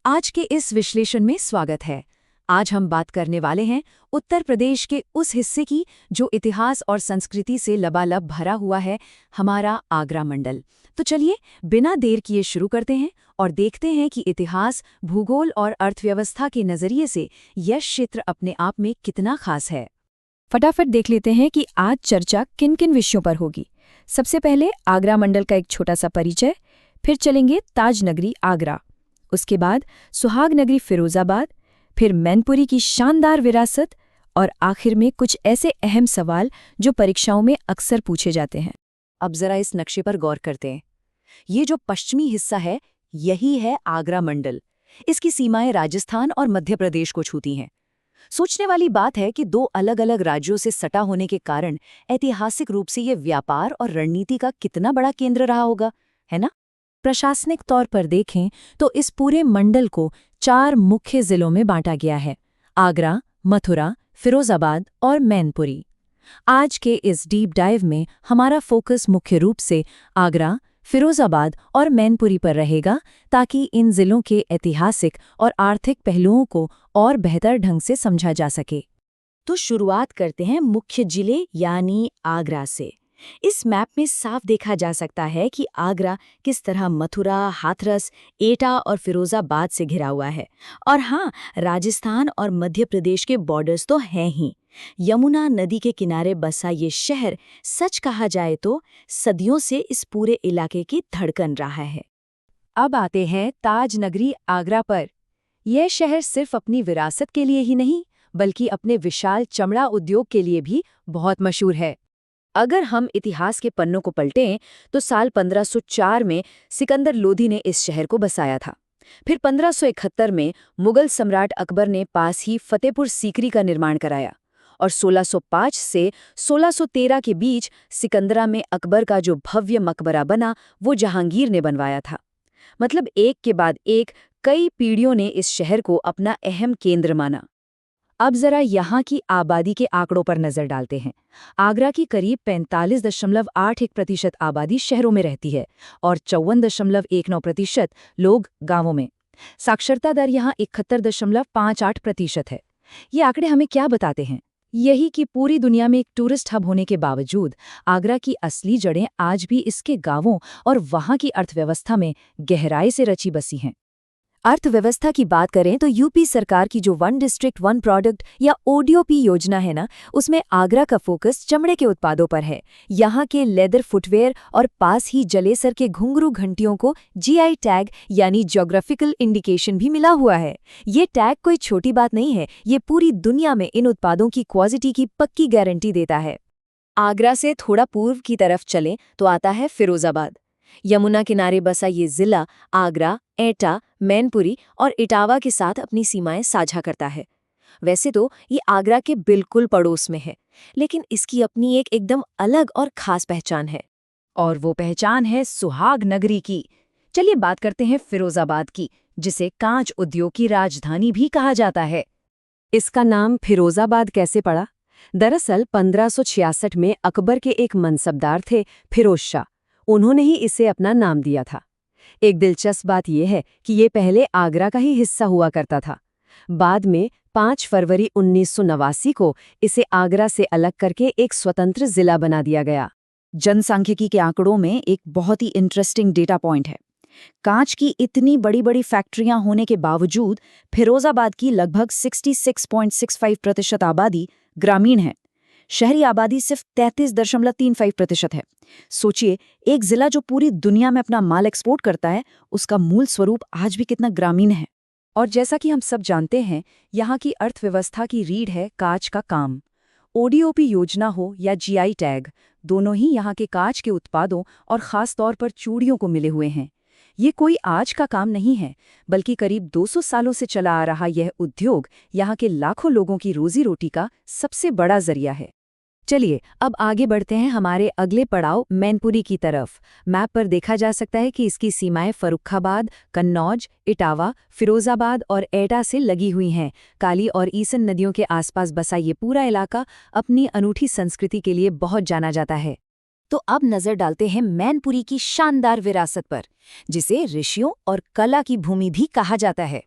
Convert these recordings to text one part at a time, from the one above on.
आज के इस विश्लेषण में स्वागत है। आज हम बात करने वाले हैं उत्तर प्रदेश के उस हिस्से की जो इतिहास और संस्कृति से लबालब भरा हुआ है, हमारा आगरा मंडल। तो चलिए बिना देर किए शुरू करते हैं और देखते हैं कि इतिहास, भूगोल और अर्थव्यवस्था के नज़रिए से यह क्षेत्र अपने आप में कितना खास है। फटाफट देख लेते हैं कि आज चर्चा किन किन विषयों पर होगी। सबसे पहले आगरा मंडल का एक छोटा सा परिचय, फिर चलेंगे ताज नगरी आगरा, उसके बाद सुहाग नगरी फिरोजाबाद, फिर मैनपुरी की शानदार विरासत और आखिर में कुछ ऐसे अहम सवाल जो परीक्षाओं में अक्सर पूछे जाते हैं। अब जरा इस नक्शे पर गौर करते हैं। ये जो पश्चिमी हिस्सा है, यही है आगरा मंडल। इसकी सीमाएं राजस्थान और मध्य प्रदेश को छूती हैं। सोचने वाली बात है कि दो अलग अलग राज्यों से सटा होने के कारण ऐतिहासिक रूप से ये व्यापार और रणनीति का कितना बड़ा केंद्र रहा होगा, है ना? प्रशासनिक तौर पर देखें तो इस पूरे मंडल को 4 मुख्य जिलों में बांटा गया है: आगरा, मथुरा, फिरोजाबाद और मैनपुरी। आज के इस डीप डाइव में हमारा फोकस मुख्य रूप से आगरा, फिरोजाबाद और मैनपुरी पर रहेगा, ताकि इन जिलों के ऐतिहासिक और आर्थिक पहलुओं को और बेहतर ढंग से समझा जा सके। तो शुरुआत करते हैं मुख्य जिले यानी आगरा से। इस मैप में साफ देखा जा सकता है कि आगरा किस तरह मथुरा, हाथरस, एटा और फिरोजाबाद से घिरा हुआ है। और हाँ, राजस्थान और मध्य प्रदेश के बॉर्डर्स तो हैं ही। यमुना नदी के किनारे बसा ये शहर सच कहा जाए तो सदियों से इस पूरे इलाके की धड़कन रहा है। अब आते हैं ताज नगरी आगरा पर। यह शहर सिर्फ अपनी विरासत के लिए ही नहीं, बल्कि अपने विशाल चमड़ा उद्योग के लिए भी बहुत मशहूर है। अगर हम इतिहास के पन्नों को पलटें तो साल 1504 में सिकंदर लोधी ने इस शहर को बसाया था। फिर 1571 में मुगल सम्राट अकबर ने पास ही फतेहपुर सीकरी का निर्माण कराया और 1605 से 1613 के बीच सिकंदरा में अकबर का जो भव्य मकबरा बना वो जहांगीर ने बनवाया था। मतलब एक के बाद एक कई पीढ़ियों ने इस शहर को अपना अहम केंद्र माना। अब जरा यहाँ की आबादी के आंकड़ों पर नजर डालते हैं। आगरा की करीब 45.81% आबादी शहरों में रहती है और 54.19% लोग गांवों में। साक्षरता दर यहाँ 71.58% है। ये आंकड़े हमें क्या बताते हैं? यही कि पूरी दुनिया में एक टूरिस्ट हब होने के बावजूद आगरा की असली जड़ें आज भी इसके गांवों और वहाँ की अर्थव्यवस्था में गहराई से रची बसी हैं। अर्थव्यवस्था की बात करें तो यूपी सरकार की जो वन डिस्ट्रिक्ट वन प्रोडक्ट या ओडीओपी योजना है ना, उसमें आगरा का फोकस चमड़े के उत्पादों पर है। यहाँ के लेदर फुटवेयर और पास ही जलेसर के घुंघरू घंटियों को जीआई टैग यानी ज्योग्राफिकल इंडिकेशन भी मिला हुआ है। ये टैग कोई छोटी बात नहीं है, ये पूरी दुनिया में इन उत्पादों की क्वालिटी की पक्की गारंटी देता है। आगरा से थोड़ा पूर्व की तरफ चलें तो आता है फिरोजाबाद। यमुना किनारे बसा ये जिला आगरा, एटा, मैनपुरी और इटावा के साथ अपनी सीमाएं साझा करता है। वैसे तो ये आगरा के बिल्कुल पड़ोस में है, लेकिन इसकी अपनी एक एकदम अलग और खास पहचान है, और वो पहचान है सुहाग नगरी की। चलिए बात करते हैं फिरोजाबाद की, जिसे कांच उद्योग की राजधानी भी कहा जाता है। इसका नाम फिरोजाबाद कैसे पड़ा? दरअसल 1566 में अकबर के एक मनसबदार थे फिरोज शाह, उन्होंने ही इसे अपना नाम दिया था। एक दिलचस्प बात यह है कि ये पहले आगरा का ही हिस्सा हुआ करता था। बाद में 5 फरवरी 1989 को इसे आगरा से अलग करके एक स्वतंत्र जिला बना दिया गया। जनसांख्यिकी के आंकड़ों में एक बहुत ही इंटरेस्टिंग डेटा पॉइंट है। कांच की इतनी बड़ी बड़ी फैक्ट्रियां होने के बावजूद फिरोजाबाद की लगभग 66.65% आबादी ग्रामीण है। शहरी आबादी सिर्फ 33.35% है। सोचिए, एक जिला जो पूरी दुनिया में अपना माल एक्सपोर्ट करता है, उसका मूल स्वरूप आज भी कितना ग्रामीण है। और जैसा कि हम सब जानते हैं, यहाँ की अर्थव्यवस्था की रीढ़ है कांच का काम। ओडीओपी योजना हो या जीआई टैग, दोनों ही यहाँ के कांच के उत्पादों और खास तौर पर चूड़ियों को मिले हुए हैं। ये कोई आज का काम नहीं है, बल्कि करीब 200 सालों से चला आ रहा यह उद्योग यहाँ के लाखों लोगों की रोजी रोटी का सबसे बड़ा जरिया है। चलिए अब आगे बढ़ते हैं हमारे अगले पड़ाव मैनपुरी की तरफ। मैप पर देखा जा सकता है कि इसकी सीमाएं फर्रुखाबाद, कन्नौज, इटावा, फिरोजाबाद और एटा से लगी हुई हैं। काली और ईसन नदियों के आसपास बसा ये पूरा इलाका अपनी अनूठी संस्कृति के लिए बहुत जाना जाता है। तो अब नजर डालते हैं मैनपुरी की शानदार विरासत पर, जिसे ऋषियों और कला की भूमि भी कहा जाता है।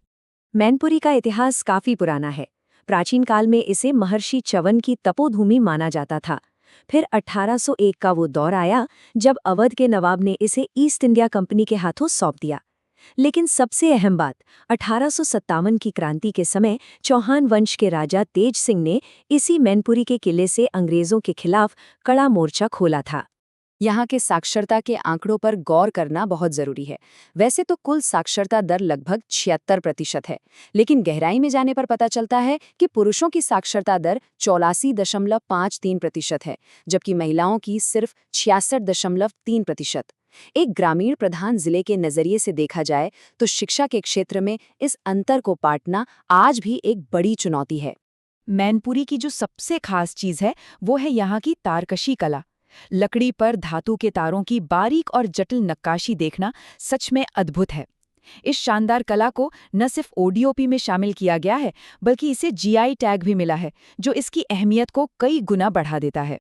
मैनपुरी का इतिहास काफी पुराना है। प्राचीन काल में इसे महर्षि च्यवन की तपोभूमि माना जाता था। फिर 1801 का वो दौर आया जब अवध के नवाब ने इसे ईस्ट इंडिया कंपनी के हाथों सौंप दिया। लेकिन सबसे अहम बात, 1857 की क्रांति के समय चौहान वंश के राजा तेज सिंह ने इसी मैनपुरी के किले से अंग्रेजों के खिलाफ कड़ा मोर्चा खोला था। यहाँ के साक्षरता के आंकड़ों पर गौर करना बहुत जरूरी है। वैसे तो कुल साक्षरता दर लगभग 76% है, लेकिन गहराई में जाने पर पता चलता है कि पुरुषों की साक्षरता दर 84.53% है, जबकि महिलाओं की सिर्फ 66.3%। एक ग्रामीण प्रधान जिले के नजरिए से देखा जाए तो शिक्षा के क्षेत्र में इस अंतर को पाटना आज भी एक बड़ी चुनौती है। मैनपुरी की जो सबसे खास चीज है वो है यहाँ की तारकशी कला। लकड़ी पर धातु के तारों की बारीक और जटिल नक्काशी देखना सच में अद्भुत है। इस शानदार कला को न सिर्फ ओडीओपी में शामिल किया गया है, बल्कि इसे जीआई टैग भी मिला है, जो इसकी अहमियत को कई गुना बढ़ा देता है।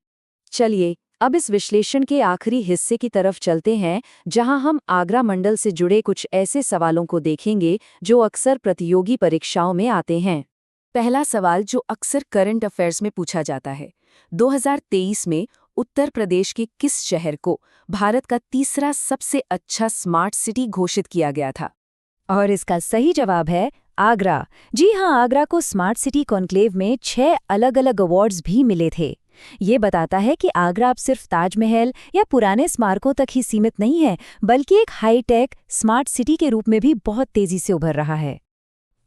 चलिए अब इस विश्लेषण के आखिरी हिस्से की तरफ चलते हैं, जहां हम आगरा मंडल से जुड़े कुछ ऐसे सवालों को देखेंगे जो अक्सर प्रतियोगी परीक्षाओं में आते हैं। पहला सवाल जो अक्सर करंट अफेयर्स में पूछा जाता है, 2023 में उत्तर प्रदेश के किस शहर को भारत का तीसरा सबसे अच्छा स्मार्ट सिटी घोषित किया गया था? और इसका सही जवाब है आगरा। जी हाँ, आगरा को स्मार्ट सिटी कॉन्क्लेव में 6 अलग-अलग अवार्ड्स भी मिले थे। ये बताता है कि आगरा अब सिर्फ ताजमहल या पुराने स्मारकों तक ही सीमित नहीं है, बल्कि एक हाईटेक स्मार्ट सिटी के रूप में भी बहुत तेजी से उभर रहा है।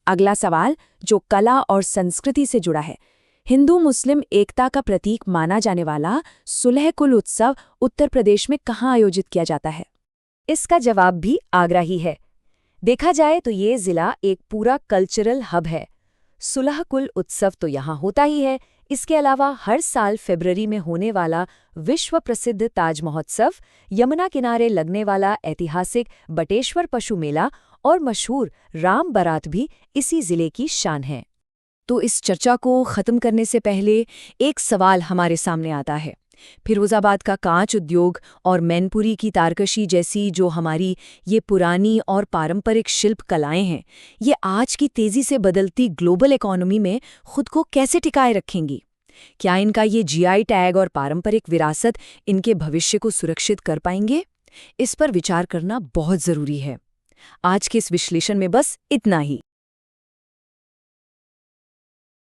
अगला सवाल जो कला और संस्कृति से जुड़ा है, हिंदू मुस्लिम एकता का प्रतीक माना जाने वाला सुलह कुल उत्सव उत्तर प्रदेश में कहाँ आयोजित किया जाता है? इसका जवाब भी आगरा ही है। देखा जाए तो ये जिला एक पूरा कल्चरल हब है। सुलह कुल उत्सव तो यहाँ होता ही है, इसके अलावा हर साल फरवरी में होने वाला विश्व प्रसिद्ध ताज महोत्सव, यमुना किनारे लगने वाला ऐतिहासिक बटेश्वर पशु मेला और मशहूर राम बारात भी इसी जिले की शान है। तो इस चर्चा को खत्म करने से पहले एक सवाल हमारे सामने आता है। फिरोजाबाद का कांच उद्योग और मैनपुरी की तारकशी जैसी जो हमारी ये पुरानी और पारंपरिक शिल्प कलाएं हैं, ये आज की तेजी से बदलती ग्लोबल इकोनॉमी में खुद को कैसे टिकाए रखेंगी? क्या इनका ये जीआई टैग और पारंपरिक विरासत इनके भविष्य को सुरक्षित कर पाएंगे? इस पर विचार करना बहुत जरूरी है। आज के इस विश्लेषण में बस इतना ही।